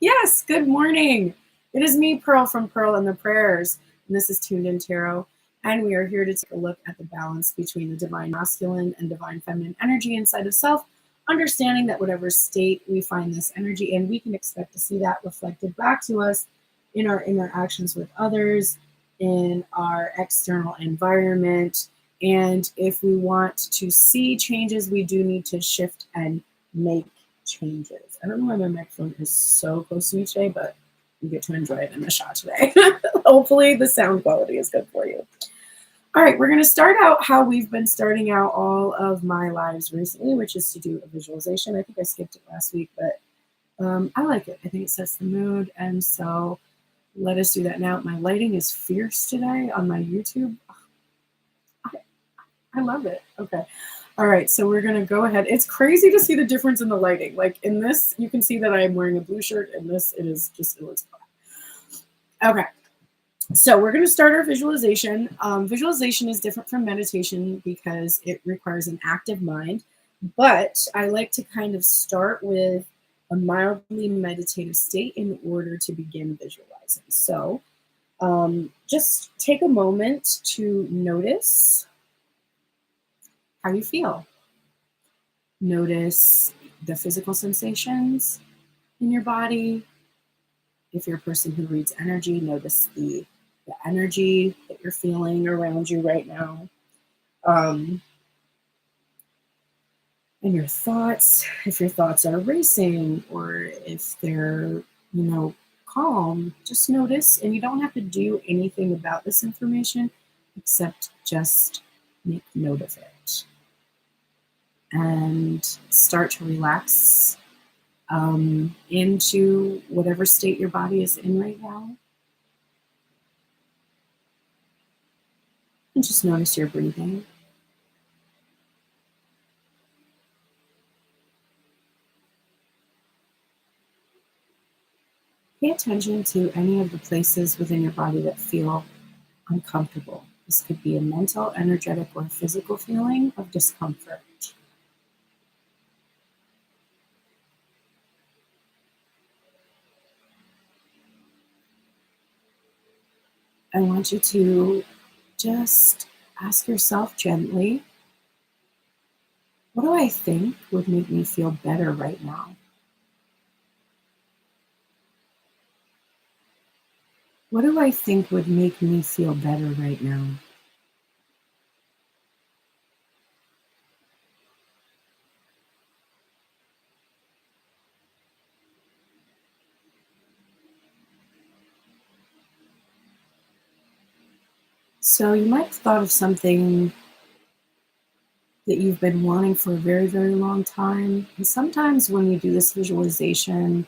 Yes, good morning. It is me, Pearl from Pearl and the Prayers, and this is Tuned In Tarot. And we are here to take a look at the balance between the divine masculine and divine feminine energy inside of self, understanding that whatever state we find this energy in, we can expect to see that reflected back to us in our interactions with others, in our external environment. And if we want to see changes, we do need to shift and make changes. I don't know why my microphone is so close to me today, but you get to enjoy it in the shot today. Hopefully the sound quality is good for you. All right, we're going to start out how we've been starting out all of my lives recently, which is to do a visualization. I think I skipped it last week, but I like it. I think it sets the mood, and so let us do that now. My lighting is fierce today on my YouTube. I love it. Okay. All right, so we're going to go ahead. It's crazy to see the difference in the lighting. Like in this, you can see that I'm wearing a blue shirt. In this, it looks black. Okay, so we're going to start our visualization. Visualization is different from meditation because it requires an active mind. But I like to kind of start with a mildly meditative state in order to begin visualizing. So just take a moment to notice how you feel. Notice the physical sensations in your body. If you're a person who reads energy, notice the energy that you're feeling around you right now. And your thoughts, if your thoughts are racing or if they're, calm, just notice. And you don't have to do anything about this information except just make note of it. And start to relax into whatever state your body is in right now. And just notice your breathing. Pay attention to any of the places within your body that feel uncomfortable. This could be a mental, energetic, or physical feeling of discomfort. I want you to just ask yourself gently, what do I think would make me feel better right now? What do I think would make me feel better right now? So you might have thought of something that you've been wanting for a very, very long time. And sometimes when we do this visualization,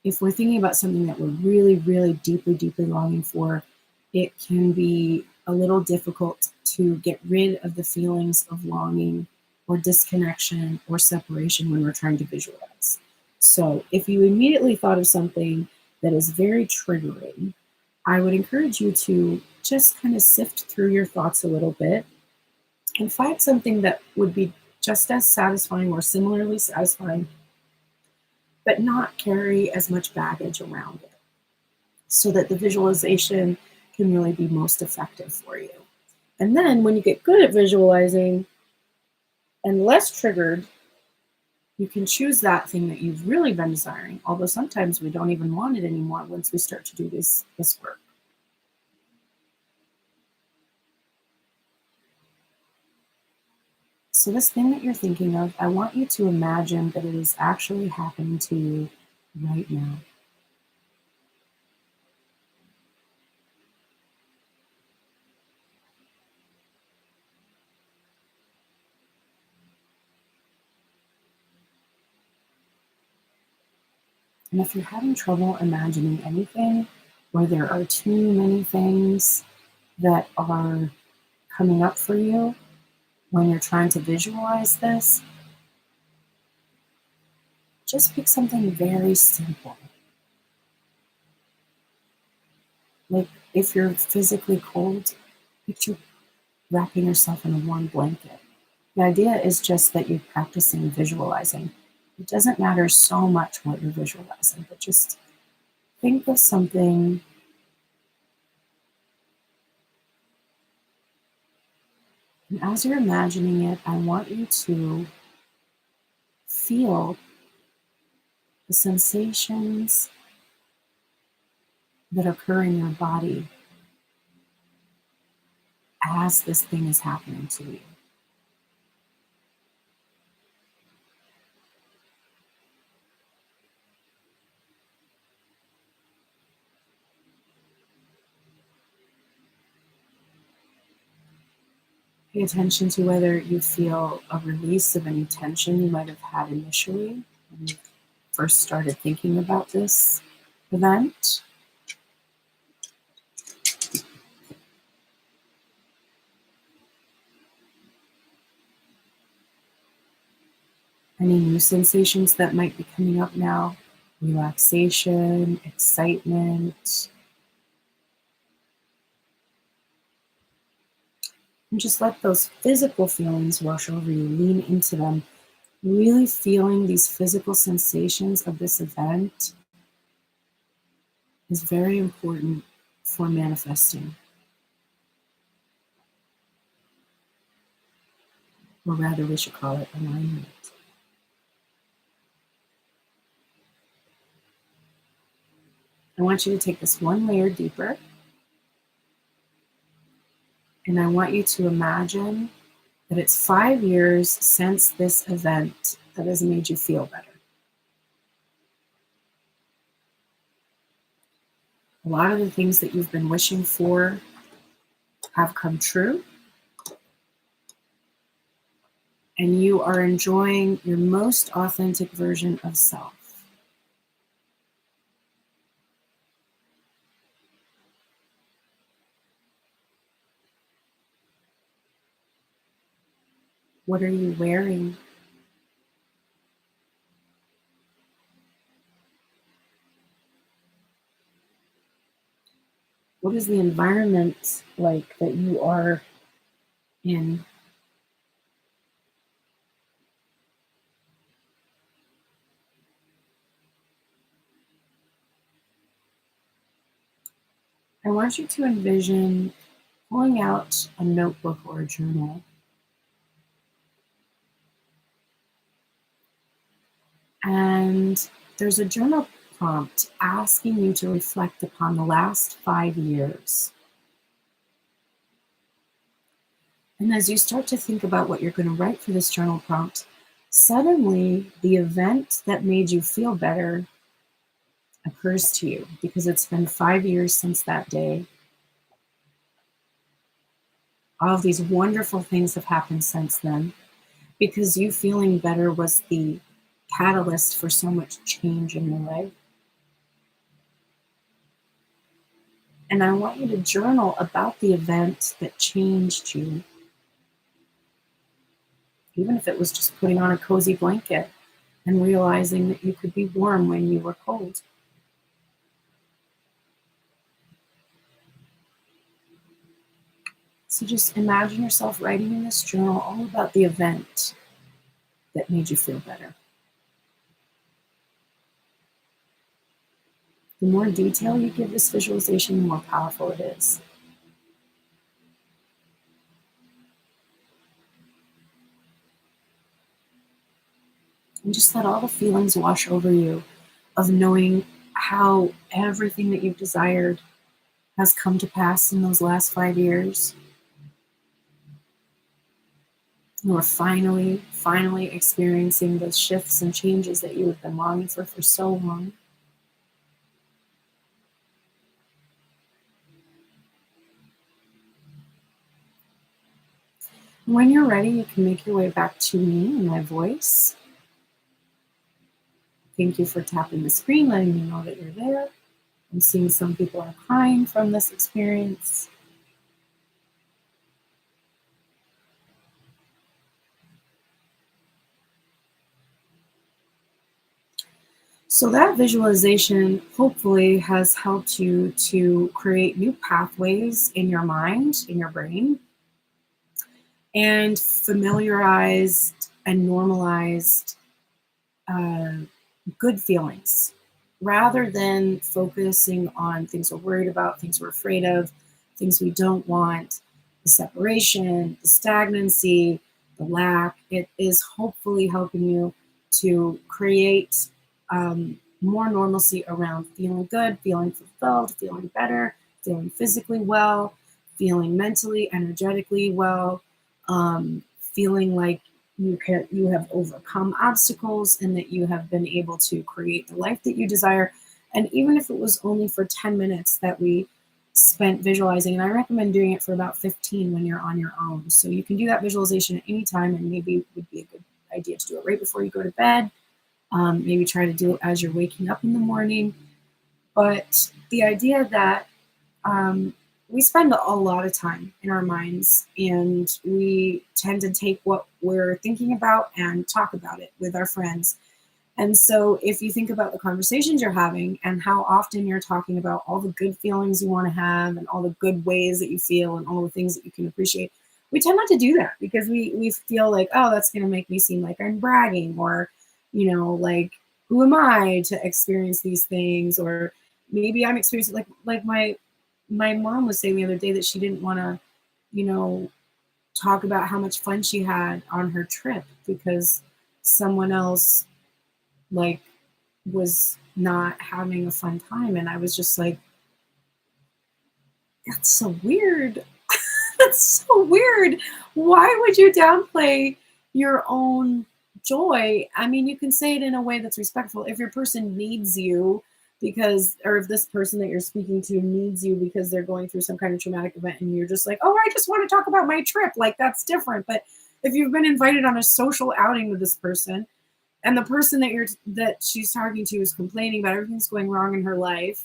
if we're thinking about something that we're really, really deeply, deeply longing for, it can be a little difficult to get rid of the feelings of longing or disconnection or separation when we're trying to visualize. So if you immediately thought of something that is very triggering, I would encourage you to just kind of sift through your thoughts a little bit and find something that would be just as satisfying or similarly satisfying, but not carry as much baggage around it, so that the visualization can really be most effective for you. And then when you get good at visualizing and less triggered, you can choose that thing that you've really been desiring, although sometimes we don't even want it anymore once we start to do this work. So this thing that you're thinking of, I want you to imagine that it is actually happening to you right now. And if you're having trouble imagining anything, or there are too many things that are coming up for you when you're trying to visualize this, just pick something very simple. Like if you're physically cold, picture wrapping yourself in a warm blanket. The idea is just that you're practicing visualizing. It doesn't matter so much what you're visualizing, but just think of something and as you're imagining it, I want you to feel the sensations that occur in your body as this thing is happening to you. Pay attention to whether you feel a release of any tension you might have had initially when you first started thinking about this event. Any new sensations that might be coming up now? Relaxation, excitement. And just let those physical feelings wash over you. Lean into them. Really feeling these physical sensations of this event is very important for manifesting. Or rather, we should call it alignment. I want you to take this one layer deeper. And I want you to imagine that it's 5 years since this event that has made you feel better. A lot of the things that you've been wishing for have come true. And you are enjoying your most authentic version of self. What are you wearing? What is the environment like that you are in? I want you to envision pulling out a notebook or a journal and there's a journal prompt asking you to reflect upon the last 5 years. And as you start to think about what you're going to write for this journal prompt, suddenly the event that made you feel better occurs to you because it's been 5 years since that day. All of these wonderful things have happened since then because you feeling better was the catalyst for so much change in your life. And I want you to journal about the event that changed you. Even if it was just putting on a cozy blanket and realizing that you could be warm when you were cold. So just imagine yourself writing in this journal all about the event that made you feel better. The more detail you give this visualization, the more powerful it is. And just let all the feelings wash over you of knowing how everything that you've desired has come to pass in those last 5 years. You are finally experiencing those shifts and changes that you have been longing for so long. When you're ready, you can make your way back to me and my voice. Thank you for tapping the screen, letting me know that you're there. I'm seeing some people are crying from this experience. So that visualization hopefully has helped you to create new pathways in your mind, in your brain, and familiarized and normalized good feelings rather than focusing on things we're worried about, things we're afraid of, things we don't want, the separation, the stagnancy, the lack, it is hopefully helping you to create more normalcy around feeling good, feeling fulfilled, feeling better, feeling physically well, feeling mentally, energetically well, feeling like you have overcome obstacles and that you have been able to create the life that you desire. And even if it was only for 10 minutes that we spent visualizing, and I recommend doing it for about 15 when you're on your own. So you can do that visualization at any time, and maybe it would be a good idea to do it right before you go to bed. Maybe try to do it as you're waking up in the morning. But the idea that we spend a lot of time in our minds, and we tend to take what we're thinking about and talk about it with our friends. And so if you think about the conversations you're having and how often you're talking about all the good feelings you want to have and all the good ways that you feel and all the things that you can appreciate, we tend not to do that because we feel like, oh, that's going to make me seem like I'm bragging, or, like, who am I to experience these things? Or maybe I'm experiencing, like my mom was saying the other day that she didn't want to, talk about how much fun she had on her trip because someone else, like, was not having a fun time. And I was just like, that's so weird. That's so weird. Why would you downplay your own joy? I mean, you can say it in a way that's respectful. If your person needs you or if this person that you're speaking to needs you because they're going through some kind of traumatic event and you're just like, oh, I just want to talk about my trip, like, that's different. But if you've been invited on a social outing with this person, and the person that she's talking to is complaining about everything's going wrong in her life,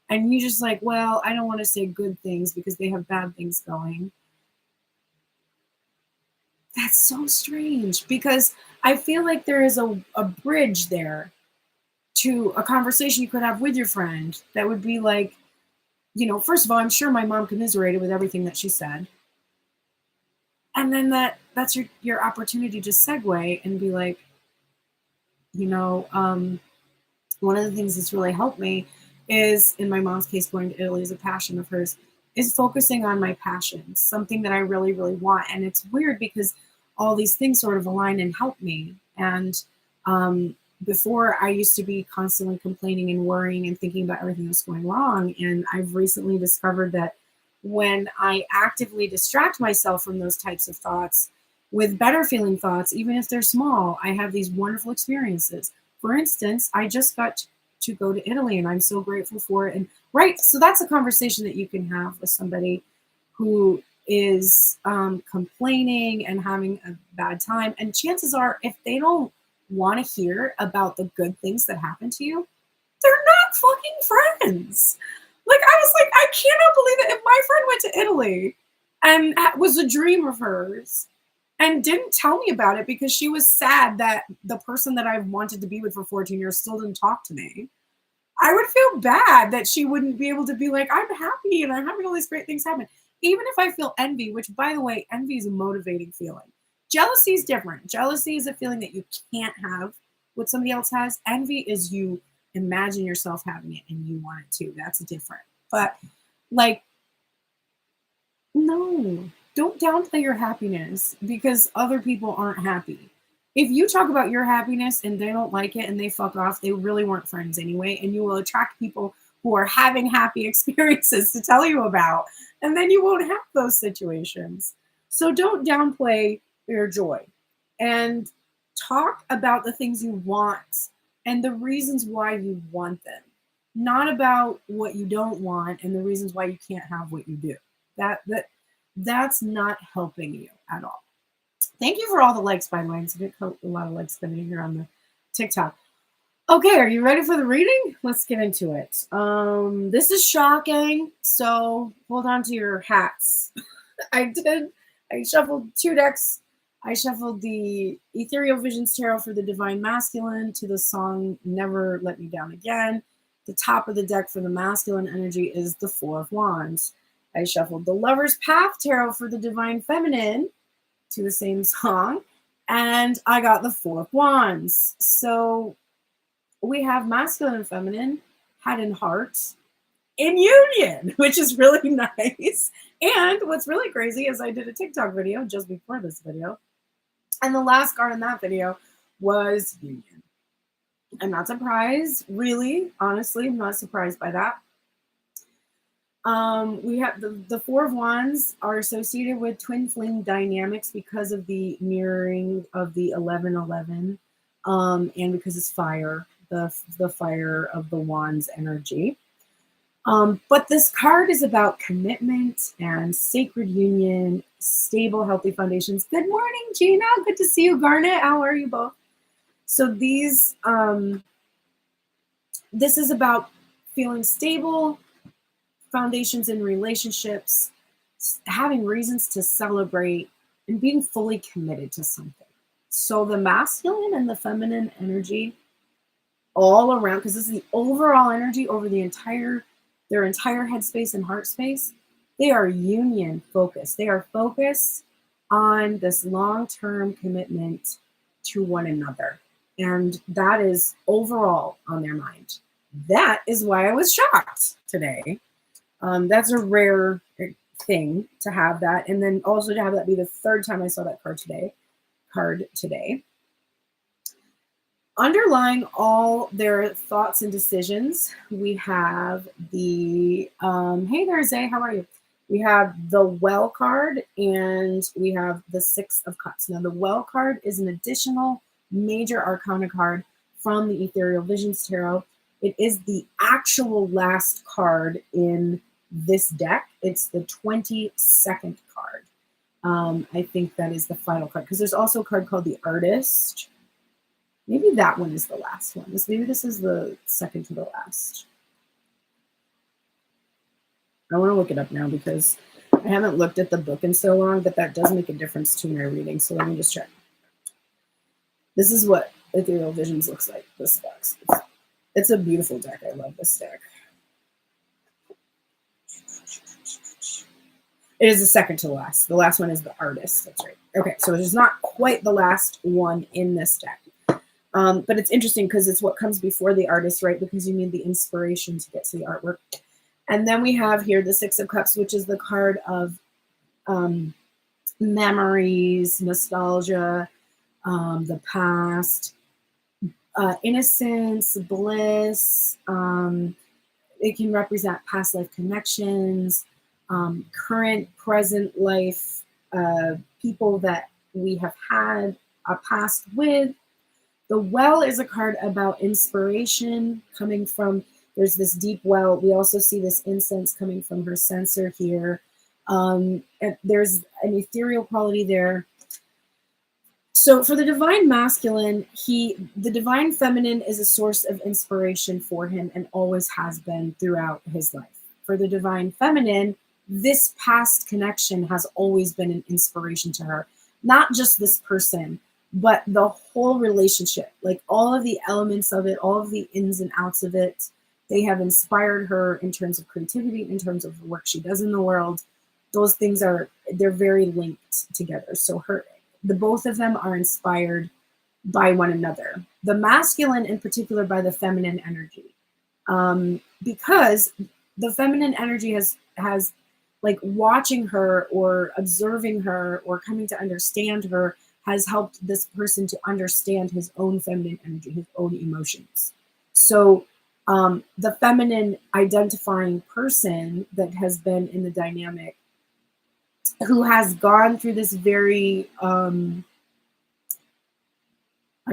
and you just like, well, I don't want to say good things because they have bad things going. That's so strange, because I feel like there is a bridge there to a conversation you could have with your friend that would be like, first of all, I'm sure my mom commiserated with everything that she said. And then that's your opportunity to segue and be like, one of the things that's really helped me is, in my mom's case, going to Italy is a passion of hers, is focusing on my passions, something that I really, really want. And it's weird because all these things sort of align and help me. And before, I used to be constantly complaining and worrying and thinking about everything that's going wrong. And I've recently discovered that when I actively distract myself from those types of thoughts with better feeling thoughts, even if they're small, I have these wonderful experiences. For instance, I just got to go to Italy and I'm so grateful for it. And right, so that's a conversation that you can have with somebody who is complaining and having a bad time. And chances are, if they don't want to hear about the good things that happen to you, they're not fucking friends. Like, I was like, I cannot believe it. If my friend went to Italy and was a dream of hers and didn't tell me about it because she was sad that the person that I've wanted to be with for 14 years still didn't talk to me, I would feel bad that she wouldn't be able to be like, I'm happy and I'm having all these great things happen. Even if I feel envy, which, by the way, envy is a motivating feeling. Jealousy is different. Jealousy is a feeling that you can't have what somebody else has. Envy is you imagine yourself having it and you want it too. That's different. But, like, no, don't downplay your happiness because other people aren't happy. If you talk about your happiness and they don't like it and they fuck off, they really weren't friends anyway. And you will attract people who are having happy experiences to tell you about. And then you won't have those situations. So don't downplay your joy and talk about the things you want and the reasons why you want them, not about what you don't want and the reasons why you can't have what you do. That's not helping you at all. Thank you for all the likes, by the way. It's a lot of likes coming in here on the TikTok. Okay, are you ready for the reading? Let's get into it. This is shocking, so hold on to your hats. I shuffled 2 decks. I shuffled the Ethereal Visions Tarot for the Divine Masculine to the song Never Let Me Down Again. The top of the deck for the masculine energy is the 4 of Wands. I shuffled the Lover's Path Tarot for the Divine Feminine to the same song, and I got the 4 of Wands. So we have masculine and feminine, head and heart, in union, which is really nice. And what's really crazy is I did a TikTok video just before this video, and the last card in that video was union. I'm not surprised, really. Honestly, I'm not surprised by that. We have the Four of Wands are associated with twin flame dynamics because of the mirroring of the 1111, and because it's fire, the fire of the Wands energy. But this card is about commitment and sacred union, stable, healthy foundations. Good morning, Gina. Good to see you, Garnet. How are you both? So these, this is about feeling stable foundations in relationships, having reasons to celebrate, and being fully committed to something. So the masculine and the feminine energy all around, because this is the overall energy over their entire headspace and heart space, they are union focused. They are focused on this long-term commitment to one another. And that is overall on their mind. That is why I was shocked today. That's a rare thing to have that. And then also to have that be the third time I saw that card today. Underlying all their thoughts and decisions, we have the, hey there, Zay, how are you? We have the Well card and we have the Six of Cups. Now, the Well card is an additional major arcana card from the Ethereal Visions Tarot. It is the actual last card in this deck. It's the 22nd card. I think that is the final card because there's also a card called the Artist. Maybe that one is the last one. Maybe this is the second to the last. I want to look it up now because I haven't looked at the book in so long, but that does make a difference to my reading. So let me just check. This is what Ethereal Visions looks like. This box. It's a beautiful deck. I love this deck. It is the second to the last. The last one is the Artist. That's right. Okay, so it's not quite the last one in this deck. But it's interesting because it's what comes before the Artist, right? Because you need the inspiration to get to the artwork. And then we have here the Six of Cups, which is the card of memories, nostalgia, the past, innocence, bliss. It can represent past life connections, current, present life, people that we have had a past with. The Well is a card about inspiration coming from, there's this deep well. We also see this incense coming from her censer here. And there's an ethereal quality there. So for the divine masculine, the divine feminine is a source of inspiration for him and always has been throughout his life. For the divine feminine, this past connection has always been an inspiration to her. Not just this person, but the whole relationship, like all of the elements of it, all of the ins and outs of it, they have inspired her in terms of creativity, in terms of the work she does in the world. Those things they're very linked together. So the both of them are inspired by one another. The masculine in particular by the feminine energy. Because the feminine energy has like watching her or observing her or coming to understand her has helped this person to understand his own feminine energy, his own emotions. So the feminine identifying person that has been in the dynamic, who has gone through this very, I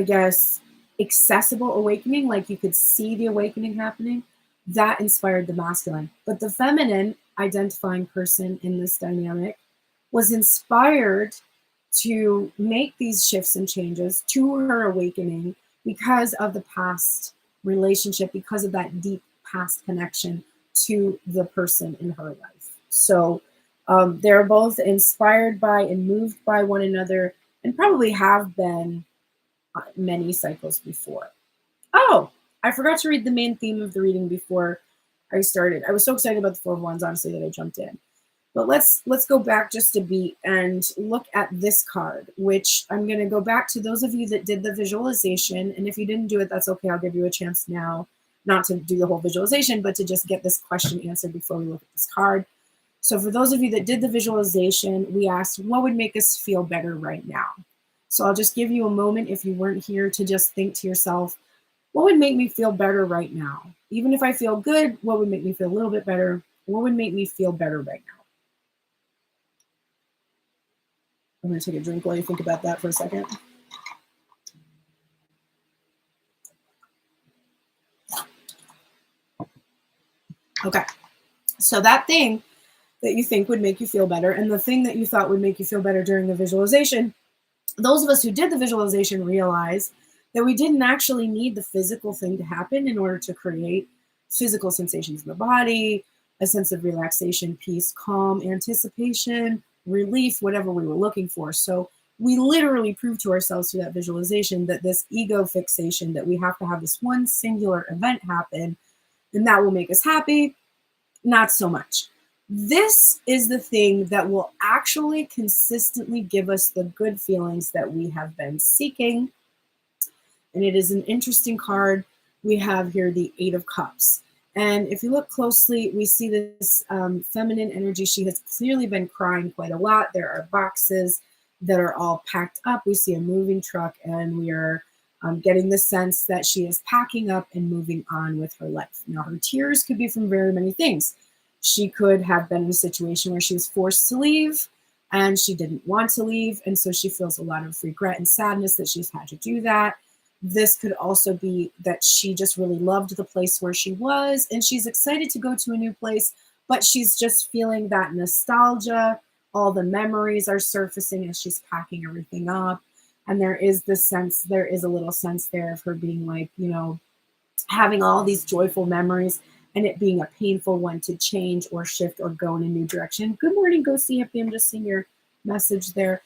guess, accessible awakening, like you could see the awakening happening, that inspired the masculine. But the feminine identifying person in this dynamic was inspired to make these shifts and changes to her awakening because of the past relationship, because of that deep past connection to the person in her life. So they're both inspired by and moved by one another and probably have been many cycles before. Oh, I forgot to read the main theme of the reading before I started. I was so excited about the Four of Wands, honestly, that I jumped in. But let's go back just a beat and look at this card, which I'm going to go back to those of you that did the visualization. And if you didn't do it, that's okay. I'll give you a chance now, not to do the whole visualization, but to just get this question answered before we look at this card. So for those of you that did the visualization, we asked, what would make us feel better right now? So I'll just give you a moment, if you weren't here, to just think to yourself, what would make me feel better right now? Even if I feel good, what would make me feel a little bit better? What would make me feel better right now? I'm going to take a drink while you think about that for a second. Okay, so that thing that you think would make you feel better, and the thing that you thought would make you feel better during the visualization, those of us who did the visualization realize that we didn't actually need the physical thing to happen in order to create physical sensations in the body, a sense of relaxation, peace, calm, anticipation, relief, whatever we were looking for. So we literally proved to ourselves through that visualization that this ego fixation, that we have to have this one singular event happen, and that will make us happy, not so much. This is the thing that will actually consistently give us the good feelings that we have been seeking. And it is an interesting card. We have here the Eight of Cups. And if you look closely, we see this feminine energy. She has clearly been crying quite a lot. There are boxes that are all packed up. We see a moving truck, and we are getting the sense that she is packing up and moving on with her life. Now, her tears could be from very many things. She could have been in a situation where she was forced to leave and she didn't want to leave. And so she feels a lot of regret and sadness that she's had to do that. This could also be that she just really loved the place where she was and she's excited to go to a new place, but she's just feeling that nostalgia. All the memories are surfacing as she's packing everything up. And there is this sense, there is a little sense there of her being like, you know, having all these joyful memories and it being a painful one to change or shift or go in a new direction. Good morning, Go See Hippie. I'm just seeing your message there.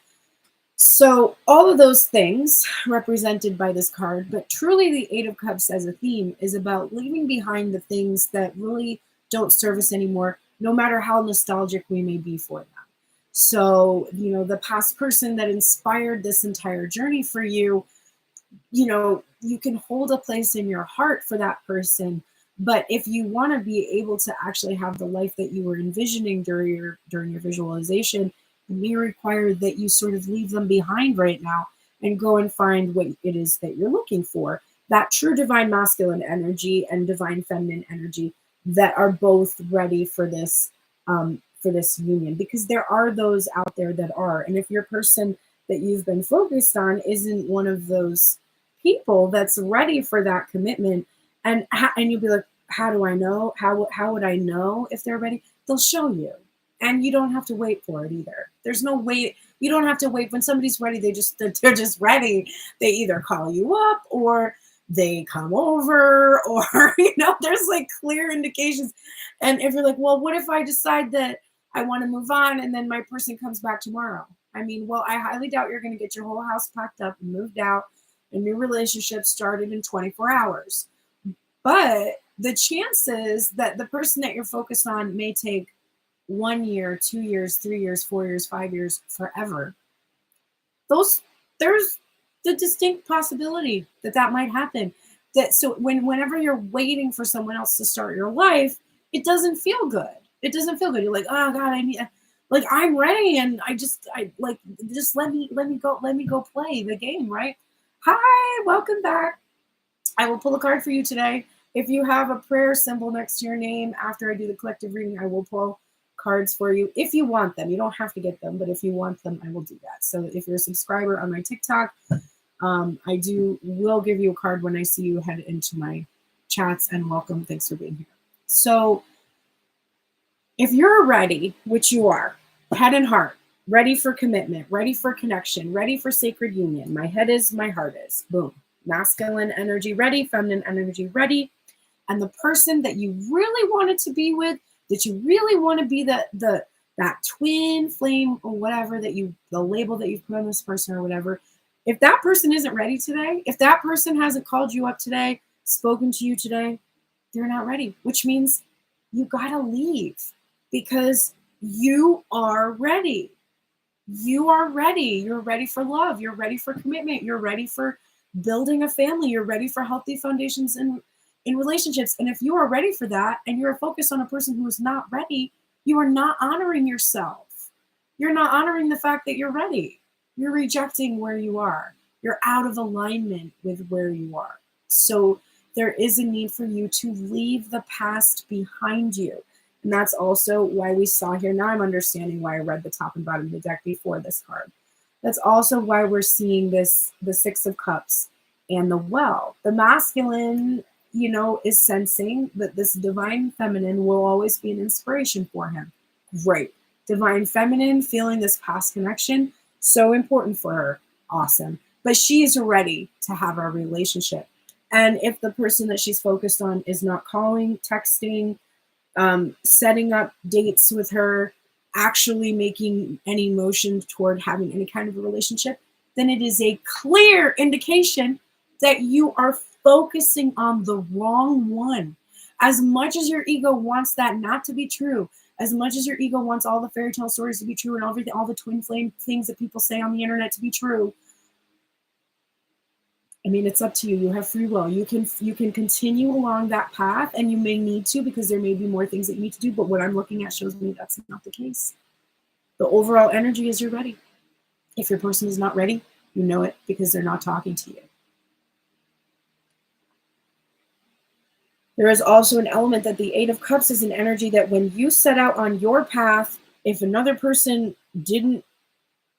So all of those things represented by this card, but truly the Eight of Cups as a theme is about leaving behind the things that really don't serve us anymore, no matter how nostalgic we may be for them. So, you know, the past person that inspired this entire journey for you, you know, you can hold a place in your heart for that person. But if you want to be able to actually have the life that you were envisioning during your visualization, it may require that you sort of leave them behind right now and go and find what it is that you're looking for. That true divine masculine energy and divine feminine energy that are both ready for this union, because there are those out there that are. And if your person that you've been focused on isn't one of those people that's ready for that commitment, and you'll be like, how do I know? How would I know if they're ready? They'll show you, and you don't have to wait for it either. There's no wait. You don't have to wait when somebody's ready. They're just ready. They either call you up or they come over, or you know, there's like clear indications. And if you're like, well, what if I decide that I want to move on and then my person comes back tomorrow? I mean, well, I highly doubt you're going to get your whole house packed up and moved out. A new relationship started in 24 hours. But the chances that the person that you're focused on may take 1 year, 2 years, 3 years, 4 years, 5 years, forever. There's the distinct possibility that might happen. So whenever you're waiting for someone else to start your life, it doesn't feel good. It doesn't feel good. You're like, oh God, I'm ready, and just let me go play the game, right? Hi, welcome back. I will pull a card for you today. If you have a prayer symbol next to your name after I do the collective reading, I will pull cards for you if you want them. You don't have to get them, but if you want them, I will do that. So if you're a subscriber on my TikTok, I will give you a card when I see you head into my chats, and welcome. Thanks for being here. So if you're ready, which you are, head and heart, ready for commitment, ready for connection, ready for sacred union. My head is, my heart is. Boom. Masculine energy ready, feminine energy ready. And the person that you really wanted to be with, that you really want to be that twin flame or whatever the label that you've put on this person or whatever, if that person isn't ready today, if that person hasn't called you up today, spoken to you today, they're not ready, which means you got to leave, because You are ready. You are ready. You're ready for love. You're ready for commitment. You're ready for building a family. You're ready for healthy foundations in relationships. And if you are ready for that and you're focused on a person who is not ready, you are not honoring yourself. You're not honoring the fact that you're ready. You're rejecting where you are. You're out of alignment with where you are. So there is a need for you to leave the past behind you. And that's also why we saw here. Now I'm understanding why I read the top and bottom of the deck before this card. That's also why we're seeing this, the Six of Cups and the Well. The masculine, is sensing that this divine feminine will always be an inspiration for him. Great. Divine feminine feeling this past connection, so important for her. Awesome. But she's ready to have a relationship. And if the person that she's focused on is not calling, texting, setting up dates with her, actually making any motion toward having any kind of a relationship, then it is a clear indication that you are focusing on the wrong one. As much as your ego wants that not to be true, as much as your ego wants all the fairy tale stories to be true and everything, all the twin flame things that people say on the internet to be true, I mean, it's up to you. You have free will. You can continue along that path, and you may need to because there may be more things that you need to do. But what I'm looking at shows me that's not the case. The overall energy is you're ready. If your person is not ready, you know it because they're not talking to you. There is also an element that the Eight of Cups is an energy that when you set out on your path, if another person didn't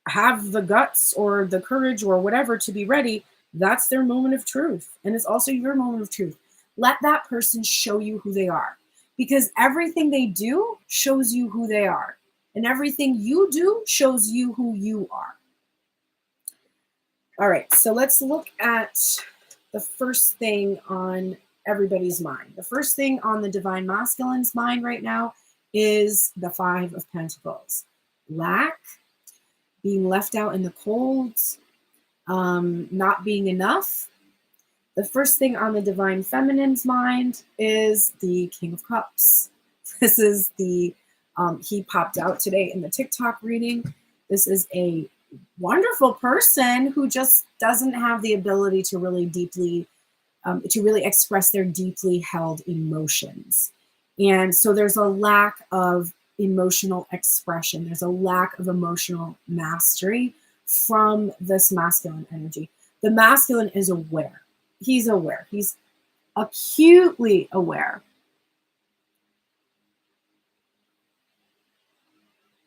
have the guts or the courage or whatever to be ready, that's their moment of truth. And it's also your moment of truth. Let that person show you who they are, because everything they do shows you who they are. And everything you do shows you who you are. All right, so let's look at the first thing on everybody's mind. The first thing on the divine masculine's mind right now is the Five of Pentacles. Lack, being left out in the cold, not being enough. The first thing on the divine feminine's mind is the King of Cups. This is the, he popped out today in the TikTok reading. This is a wonderful person who just doesn't have the ability to really deeply, to really express their deeply held emotions. And so there's a lack of emotional expression. There's a lack of emotional mastery from this masculine energy. The masculine is aware. He's aware. He's acutely aware.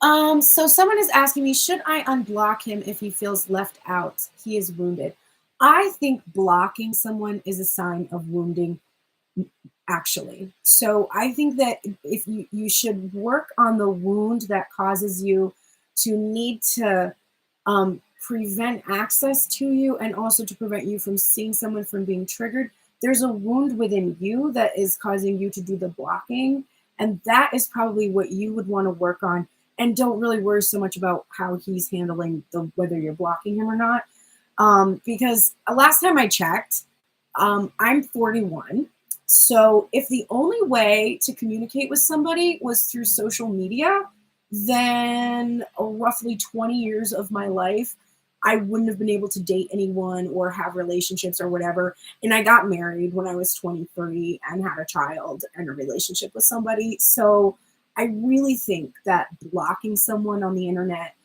So someone is asking me, should I unblock him if he feels left out? He is wounded. I think blocking someone is a sign of wounding, actually. So I think that if you should work on the wound that causes you to need to prevent access to you, and also to prevent you from seeing someone from being triggered. There's a wound within you that is causing you to do the blocking, and that is probably what you would want to work on. And don't really worry so much about how he's handling whether you're blocking him or not, because last time I checked, I'm 41. So if the only way to communicate with somebody was through social media, then roughly 20 years of my life, I wouldn't have been able to date anyone or have relationships or whatever. And I got married when I was 23 and had a child and a relationship with somebody. So I really think that blocking someone on the internet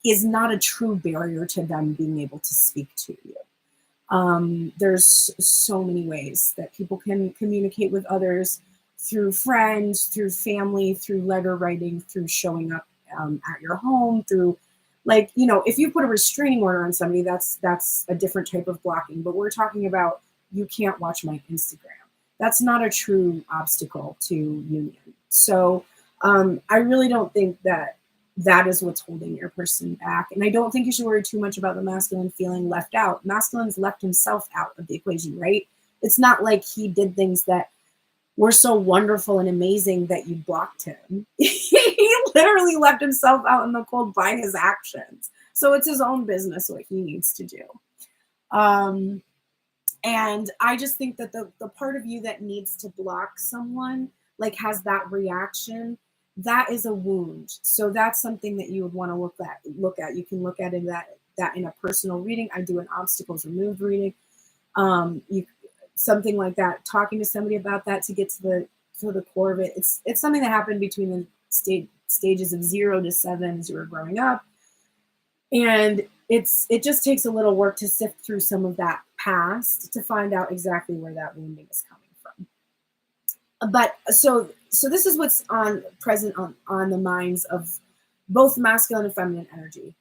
is not a true barrier to them being able to speak to you. There's so many ways that people can communicate with others, through friends, through family, through letter writing, through showing up at your home, through, like, if you put a restraining order on somebody, that's a different type of blocking. But we're talking about, you can't watch my Instagram. That's not a true obstacle to union. So I really don't think that is what's holding your person back. And I don't think you should worry too much about the masculine feeling left out. Masculine's left himself out of the equation, right? It's not like he did things that were so wonderful and amazing that you blocked him. He literally left himself out in the cold by his actions. So it's his own business what he needs to do. And I just think that the part of you that needs to block someone, like, has that reaction, that is a wound. So that's something that you would want to look at. You can look at that in a personal reading. I do an obstacles removed reading. You something like that. Talking to somebody about that to get to the core of it. It's something that happened between the stages of 0 to 7 as you were growing up, and it just takes a little work to sift through some of that past to find out exactly where that wounding is coming from. But so this is what's present on the minds of both masculine and feminine energy.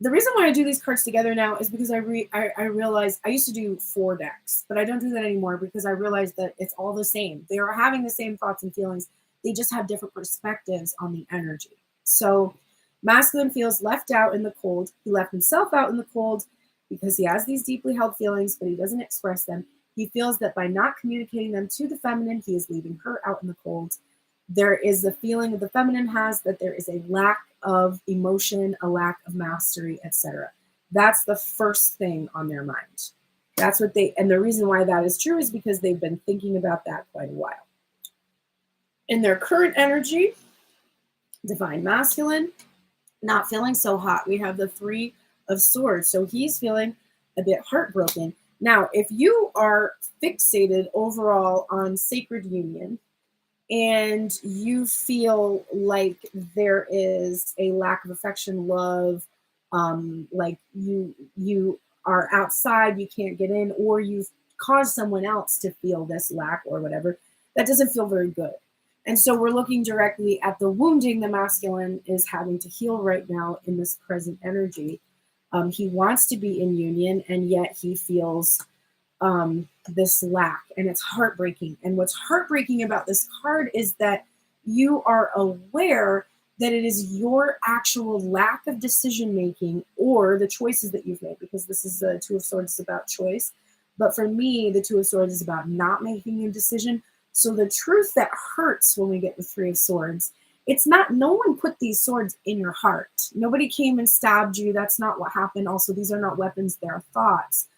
The reason why I do these cards together now is because I realized I used to do 4 decks, but I don't do that anymore because I realized that it's all the same. They are having the same thoughts and feelings. They just have different perspectives on the energy. So masculine feels left out in the cold. He left himself out in the cold because he has these deeply held feelings, but he doesn't express them. He feels that by not communicating them to the feminine, he is leaving her out in the cold. There is the feeling that the feminine has that there is a lack of emotion, a lack of mastery, etc. That's the first thing on their mind. That's what and the reason why that is true is because they've been thinking about that quite a while. In their current energy, divine masculine, not feeling so hot. We have the 3 of Swords. So he's feeling a bit heartbroken. Now, if you are fixated overall on sacred union, and you feel like there is a lack of affection, love, like you are outside, you can't get in, or you've caused someone else to feel this lack or whatever, that doesn't feel very good. And so we're looking directly at the wounding the masculine is having to heal right now in this present energy. He wants to be in union, and yet he feels this lack, and it's heartbreaking. And what's heartbreaking about this card is that you are aware that it is your actual lack of decision making or the choices that you've made, because this is the 2 of Swords is about choice. But for me, the 2 of Swords is about not making a decision. So the truth that hurts when we get the 3 of Swords, it's not, no one put these swords in your heart. Nobody came and stabbed you. That's not what happened. Also, these are not weapons, they're thoughts.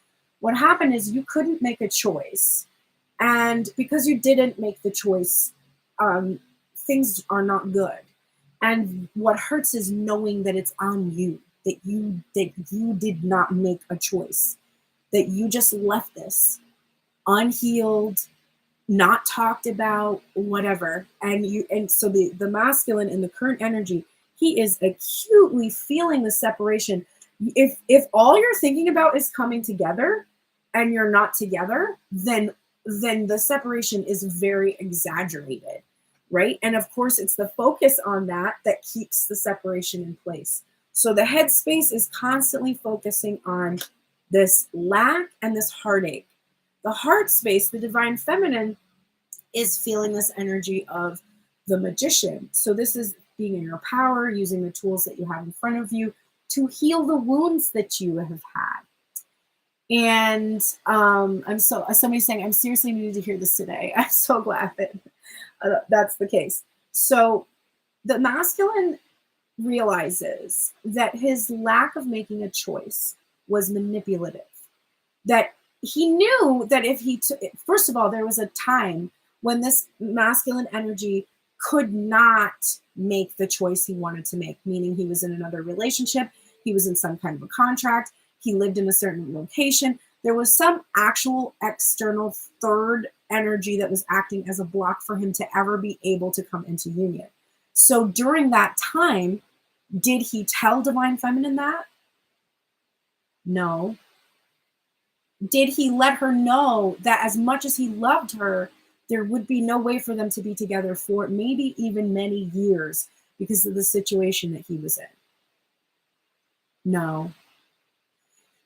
What happened is you couldn't make a choice. And because you didn't make the choice, things are not good. And what hurts is knowing that it's on you, that you did not make a choice, that you just left this unhealed, not talked about, whatever. And so the masculine in the current energy, he is acutely feeling the separation. If all you're thinking about is coming together and you're not together, then the separation is very exaggerated, right? And of course, it's the focus on that keeps the separation in place. So the headspace is constantly focusing on this lack and this heartache. The heart space, the divine feminine, is feeling this energy of the magician. So this is being in your power, using the tools that you have in front of you to heal the wounds that you have had. And somebody's saying, I'm seriously needed to hear this today. I'm so glad that that's the case. So the masculine realizes that his lack of making a choice was manipulative. That he knew that if he took, first of all, there was a time when this masculine energy could not make the choice he wanted to make, meaning he was in another relationship, he was in some kind of a contract, he lived in a certain location. There was some actual external third energy that was acting as a block for him to ever be able to come into union. So during that time, did he tell Divine Feminine that? No. Did he let her know that as much as he loved her, there would be no way for them to be together for maybe even many years because of the situation that he was in? No.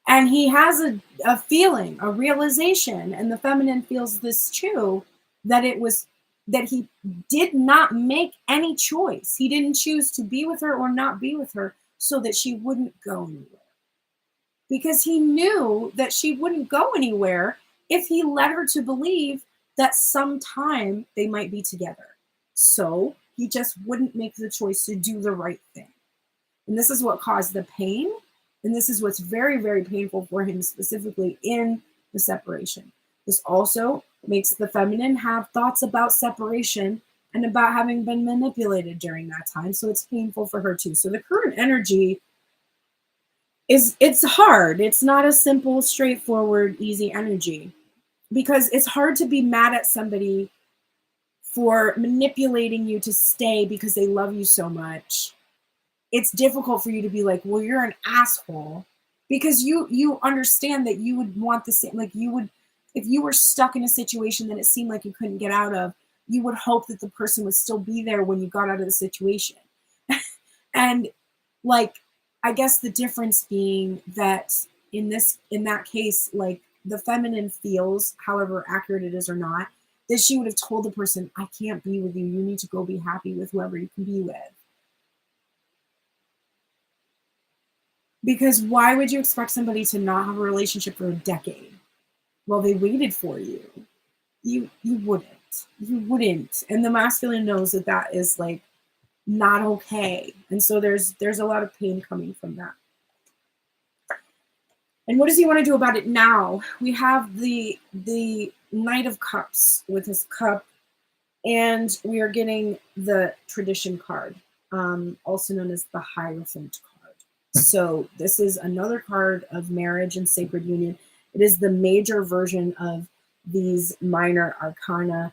And he has a feeling, a realization, and the feminine feels this too, that he did not make any choice. He didn't choose to be with her or not be with her so that she wouldn't go anywhere. Because he knew that she wouldn't go anywhere if he led her to believe that sometime they might be together. So he just wouldn't make the choice to do the right thing. And this is what caused the pain. And this is what's very, very painful for him, specifically in the separation. This also makes the feminine have thoughts about separation, and about having been manipulated during that time. So it's painful for her too. So the current energy it's hard. It's not a simple, straightforward, easy energy because it's hard to be mad at somebody for manipulating you to stay because they love you so much. It's difficult for you to be like, well, you're an asshole, because you understand that you would want the same, like you would, if you were stuck in a situation that it seemed like you couldn't get out of, you would hope that the person would still be there when you got out of the situation. And like, I guess the difference being that in that case, like the feminine feels, however accurate it is or not, that she would have told the person, I can't be with you. You need to go be happy with whoever you can be with. Because why would you expect somebody to not have a relationship for a decade while they waited for you? You wouldn't. You wouldn't. And the masculine knows that that is like not okay. And so there's a lot of pain coming from that. And what does he want to do about it now? We have the Knight of Cups with his cup, and we are getting the Tradition card, also known as the Hierophant card. So this is another card of marriage and sacred union. It is the major version of these minor arcana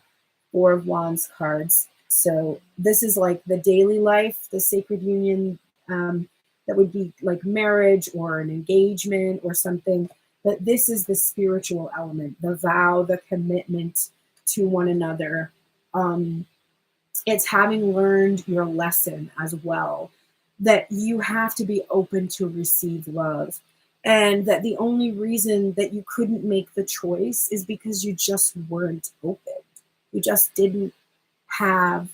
Four of Wands cards. So this is like the daily life, the sacred union, that would be like marriage or an engagement or something. But this is the spiritual element, the vow, the commitment to one another. It's having learned your lesson as well, that you have to be open to receive love. And that the only reason that you couldn't make the choice is because you just weren't open. You just didn't have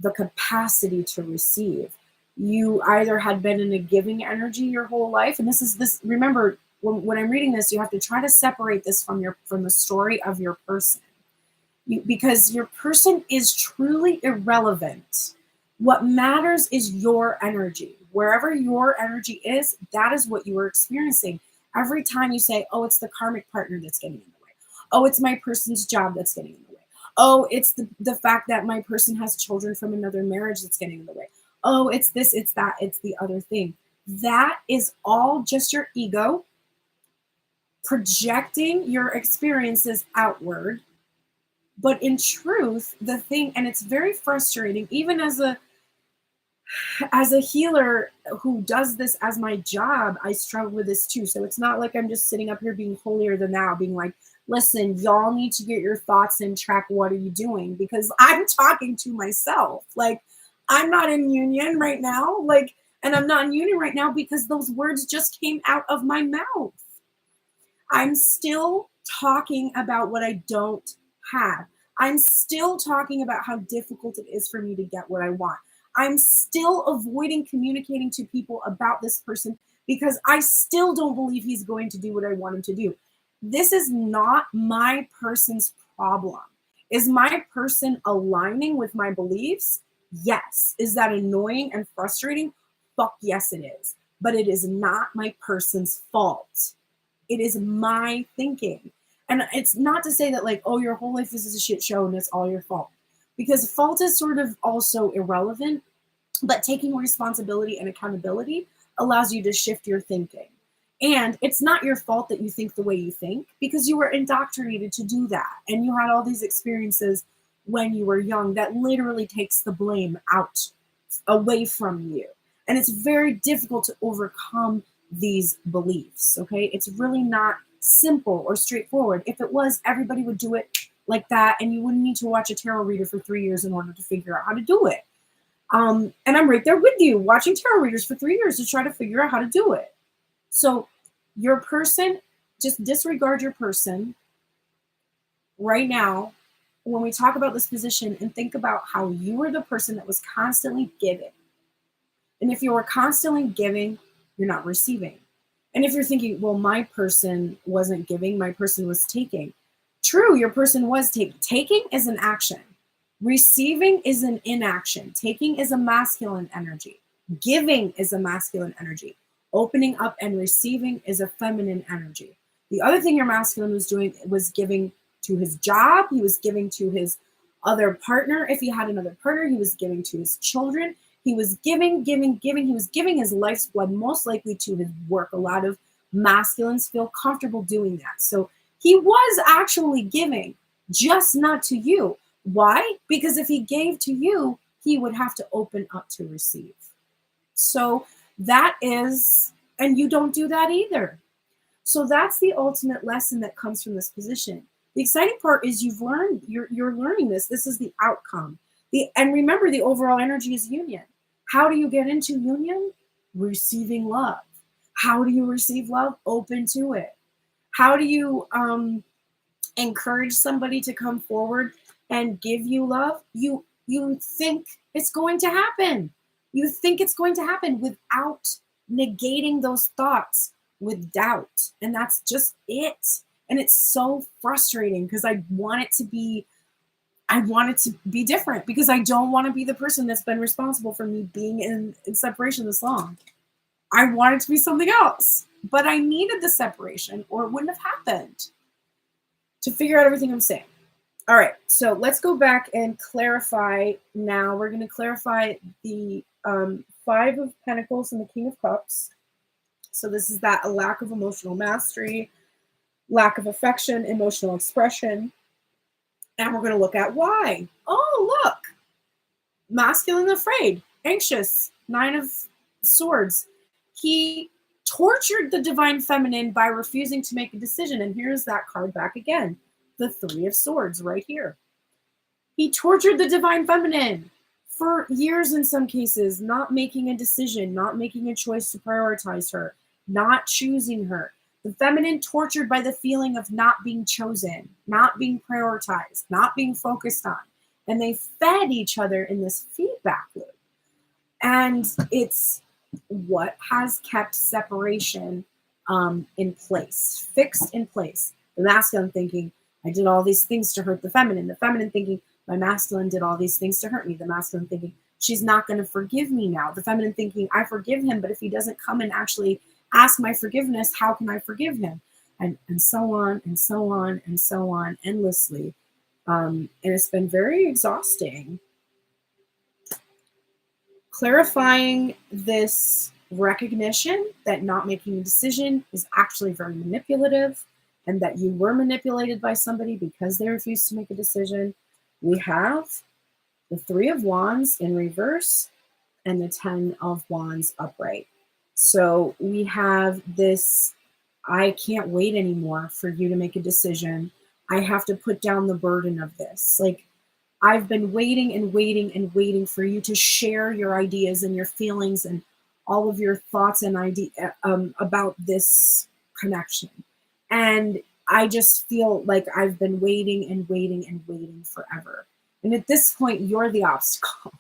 the capacity to receive. You either had been in a giving energy your whole life, and this remember, when I'm reading this, you have to try to separate this from the story of your person. Because your person is truly irrelevant. What matters is your energy. Wherever your energy is, that is what you are experiencing. Every time you say, oh, it's the karmic partner that's getting in the way. Oh, it's my person's job that's getting in the way. Oh, it's the fact that my person has children from another marriage that's getting in the way. Oh, it's this, it's that, it's the other thing. That is all just your ego projecting your experiences outward. But in truth, the thing, and it's very frustrating, even as a healer who does this as my job, I struggle with this too. So it's not like I'm just sitting up here being holier than thou, being like, listen, y'all need to get your thoughts in track. What are you doing? Because I'm talking to myself. Like, I'm not in union right now. Like, and I'm not in union right now because those words just came out of my mouth. I'm still talking about what I don't have. I'm still talking about how difficult it is for me to get what I want. I'm still avoiding communicating to people about this person because I still don't believe he's going to do what I want him to do. This is not my person's problem. Is my person aligning with my beliefs? Yes. Is that annoying and frustrating? Fuck yes, it is. But it is not my person's fault. It is my thinking. And it's not to say that like, oh, your whole life is a shit show and it's all your fault. Because fault is sort of also irrelevant, but taking responsibility and accountability allows you to shift your thinking. And it's not your fault that you think the way you think, because you were indoctrinated to do that. And you had all these experiences when you were young that literally takes the blame out, away from you. And it's very difficult to overcome these beliefs, okay? It's really not simple or straightforward. If it was, everybody would do it like that, and you wouldn't need to watch a tarot reader for 3 years in order to figure out how to do it. And I'm right there with you, watching tarot readers for 3 years to try to figure out how to do it. So your person, just disregard your person right now when we talk about this position, and think about how you were the person that was constantly giving. And if you are constantly giving, you're not receiving. And if you're thinking, well, my person wasn't giving, my person was taking. True, your person was taking. Taking is an action. Receiving is an inaction. Taking is a masculine energy. Giving is a masculine energy. Opening up and receiving is a feminine energy. The other thing your masculine was doing was giving to his job. He was giving to his other partner. If he had another partner, he was giving to his children. He was giving. He was giving his life's blood, most likely to his work. A lot of masculines feel comfortable doing that. So he was actually giving, just not to you. Why? Because if he gave to you, he would have to open up to receive. So that is, and you don't do that either. So that's the ultimate lesson that comes from this position. The exciting part is you've learned, you're learning this. This is the outcome. And remember, the overall energy is union. How do you get into union? Receiving love. How do you receive love? Open to it. How do you encourage somebody to come forward and give you love? You think it's going to happen. You think it's going to happen without negating those thoughts with doubt. And that's just it. And it's so frustrating because I want it to be different, because I don't want to be the person that's been responsible for me being in separation this long. I want it to be something else, but I needed the separation or it wouldn't have happened, to figure out everything I'm saying. All right, so let's go back and clarify now. We're going to clarify the Five of Pentacles and the King of Cups. So this is that a lack of emotional mastery, lack of affection, emotional expression. And we're going to look at why. Oh, look. Masculine, afraid, anxious, Nine of Swords. He tortured the divine feminine by refusing to make a decision. And here's that card back again. The Three of Swords right here. He tortured the divine feminine for years in some cases, not making a decision, not making a choice to prioritize her, not choosing her. The feminine tortured by the feeling of not being chosen, not being prioritized, not being focused on. And they fed each other in this feedback loop. And it's what has kept separation in place, fixed in place. The masculine thinking, I did all these things to hurt the feminine. The feminine thinking, my masculine did all these things to hurt me. The masculine thinking, she's not going to forgive me now. The feminine thinking, I forgive him, but if he doesn't come and actually ask my forgiveness, how can I forgive him? And so on and so on and so on endlessly. And it's been very exhausting. Clarifying this recognition that not making a decision is actually very manipulative, and that you were manipulated by somebody because they refused to make a decision. We have the Three of Wands in reverse and the Ten of Wands upright. So we have this, I can't wait anymore for you to make a decision. I have to put down the burden of this. Like, I've been waiting and waiting and waiting for you to share your ideas and your feelings and all of your thoughts and about this connection. And I just feel like I've been waiting and waiting and waiting forever. And at this point, you're the obstacle.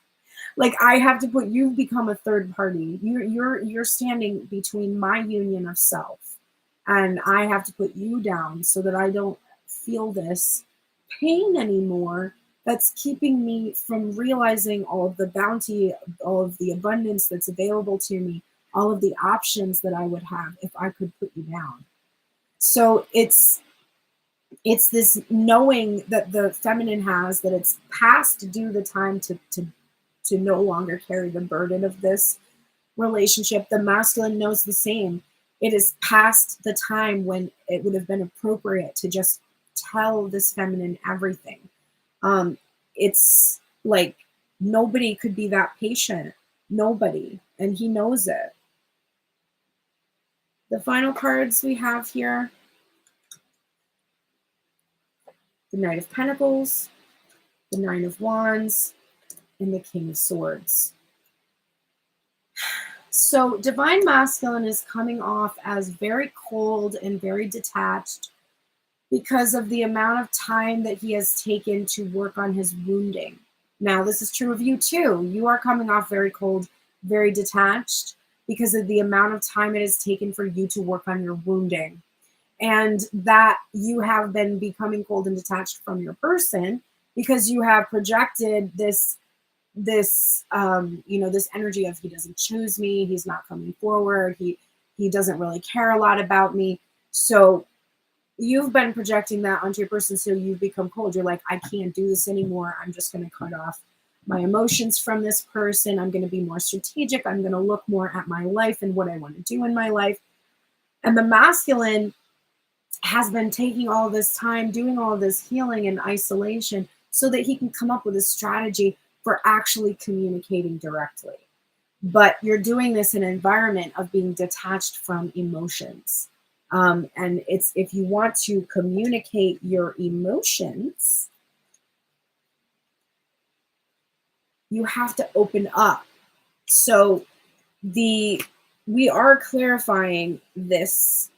Like, I have to put, you've become a third party. You're standing between my union of self, and I have to put you down so that I don't feel this pain anymore. That's keeping me from realizing all of the bounty, all of the abundance that's available to me, all of the options that I would have if I could put you down. So it's this knowing that the feminine has, that it's past due the time to no longer carry the burden of this relationship. The masculine knows the same. It is past the time when it would have been appropriate to just tell this feminine everything. It's like nobody could be that patient. Nobody. And he knows it. The final cards we have here. The Knight of Pentacles, the Nine of Wands, and the King of Swords. So divine masculine is coming off as very cold and very detached because of the amount of time that he has taken to work on his wounding. Now, this is true of you too. You are coming off very cold, very detached because of the amount of time it has taken for you to work on your wounding. And that you have been becoming cold and detached from your person because you have projected this energy of, he doesn't choose me, he's not coming forward, he doesn't really care a lot about me. So you've been projecting that onto your person, so you've become cold. You're like, I can't do this anymore. I'm just going to cut off my emotions from this person. I'm going to be more strategic. I'm going to look more at my life and what I want to do in my life. And the masculine has been taking all this time, doing all this healing and isolation so that he can come up with a strategy for actually communicating directly. But you're doing this in an environment of being detached from emotions. And it's, if you want to communicate your emotions, you have to open up. So we are clarifying this.